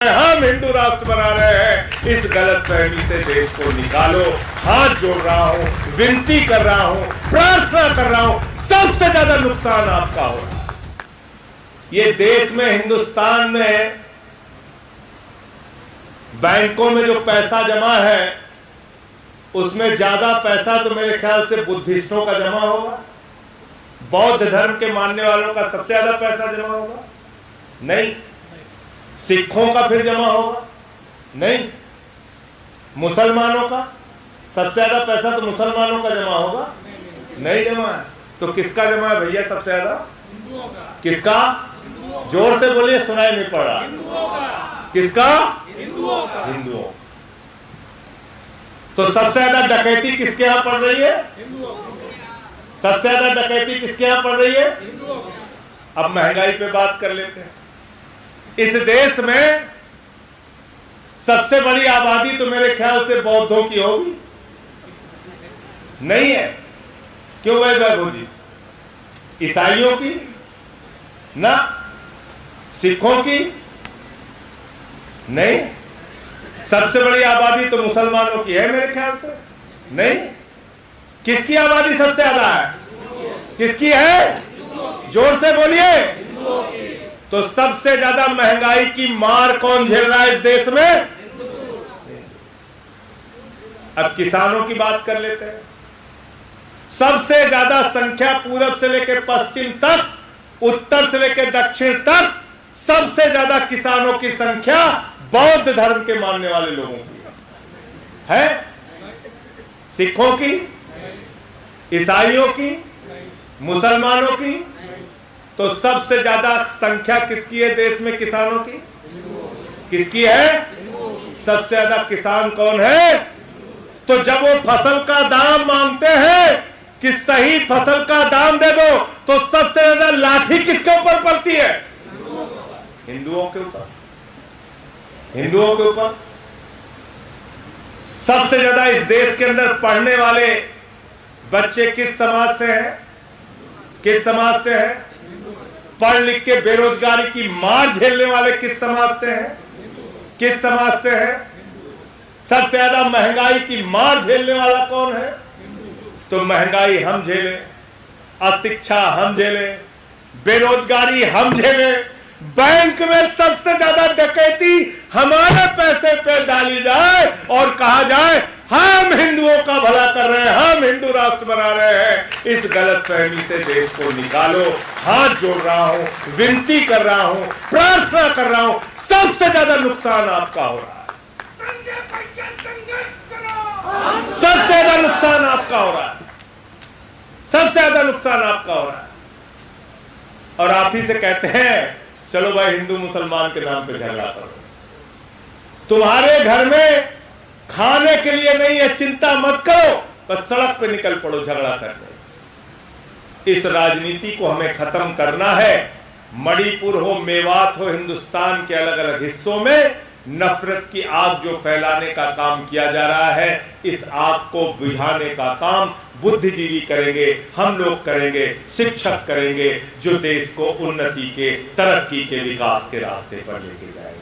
हम हिंदू राष्ट्र बना रहे हैं, इस गलत फहमी से देश को निकालो। हाथ जोड़ रहा हूं, विनती कर रहा हूं, प्रार्थना कर रहा हूं, सबसे ज्यादा नुकसान आपका हो रहा है। ये देश में, हिंदुस्तान में बैंकों में जो पैसा जमा है उसमें ज्यादा पैसा तो मेरे ख्याल से बुद्धिस्टों का जमा होगा, बौद्ध धर्म के मानने वालों का सबसे ज्यादा पैसा जमा होगा। नहीं, सिखों का फिर जमा होगा। नहीं, मुसलमानों का सबसे ज्यादा पैसा तो मुसलमानों का जमा होगा। नहीं जमा है तो किसका जमा है भैया सबसे ज्यादा? किसका? जोर से बोलिए, सुनाई नहीं पड़ रहा। किसका? हिंदुओं। तो सबसे ज्यादा डकैती किसके यहां पड़ रही है? सबसे ज्यादा डकैती किसके यहां पड़ रही है? अब महंगाई पे बात कर लेते हैं। इस देश में सबसे बड़ी आबादी तो मेरे ख्याल से बौद्धों की होगी। नहीं है? क्यों है वैभव जी? ईसाइयों की ना, सिखों की नहीं। सबसे बड़ी आबादी तो मुसलमानों की है मेरे ख्याल से। नहीं, किसकी आबादी सबसे ज्यादा है? किसकी है? जोर से बोलिए। तो सबसे ज्यादा महंगाई की मार कौन झेल रहा है इस देश में? अब किसानों की बात कर लेते हैं। सबसे ज्यादा संख्या पूरब से लेकर पश्चिम तक, उत्तर से लेकर दक्षिण तक सबसे ज्यादा किसानों की संख्या बौद्ध धर्म के मानने वाले लोगों की है। सिखों की, ईसाइयों की, मुसलमानों की। तो सबसे ज्यादा संख्या किसकी है देश में? किसानों की। किसकी है? सबसे ज्यादा किसान कौन है? तो जब वो फसल का दाम मांगते हैं कि सही फसल का दाम दे दो, तो सबसे ज्यादा लाठी किसके ऊपर पड़ती है? हिंदुओं के ऊपर। हिंदुओं के ऊपर। सबसे ज्यादा इस देश के अंदर पढ़ने वाले बच्चे किस समाज से हैं? किस समाज से हैं? पढ़ लिख के बेरोजगारी की मार झेलने वाले किस समाज से हैं? किस समाज से हैं? सबसे ज्यादा महंगाई की मार झेलने वाला कौन है? तो महंगाई हम झेलें, अशिक्षा हम झेलें, बेरोजगारी हम झेलें, बैंक में सबसे ज्यादा डकैती हमारे पैसे पे डाली जाए और कहा जाए हम हिंदुओं का भला कर रहे हैं, हम हिंदू राष्ट्र बना रहे हैं। इस गलत फहमी से देश को निकालो। हाथ जोड़ रहा हूं, विनती कर रहा हूं, प्रार्थना कर रहा हूं, सबसे ज्यादा नुकसान आपका हो रहा है। सबसे ज्यादा नुकसान आपका हो रहा है। सबसे ज्यादा नुकसान आपका हो रहा है। और आप ही से कहते हैं चलो भाई हिंदू मुसलमान के नाम पे झगड़ा करो। तुम्हारे घर में खाने के लिए नहीं है, चिंता मत करो, बस सड़क पे निकल पड़ो झगड़ा करने। इस राजनीति को हमें खत्म करना है। मणिपुर हो, मेवात हो, हिंदुस्तान के अलग अलग हिस्सों में नफरत की आग जो फैलाने का काम किया जा रहा है, इस आग को बुझाने का काम बुद्धिजीवी करेंगे, हम लोग करेंगे, शिक्षक करेंगे, जो देश को उन्नति के, तरक्की के, विकास के रास्ते पर लेके जाएंगे।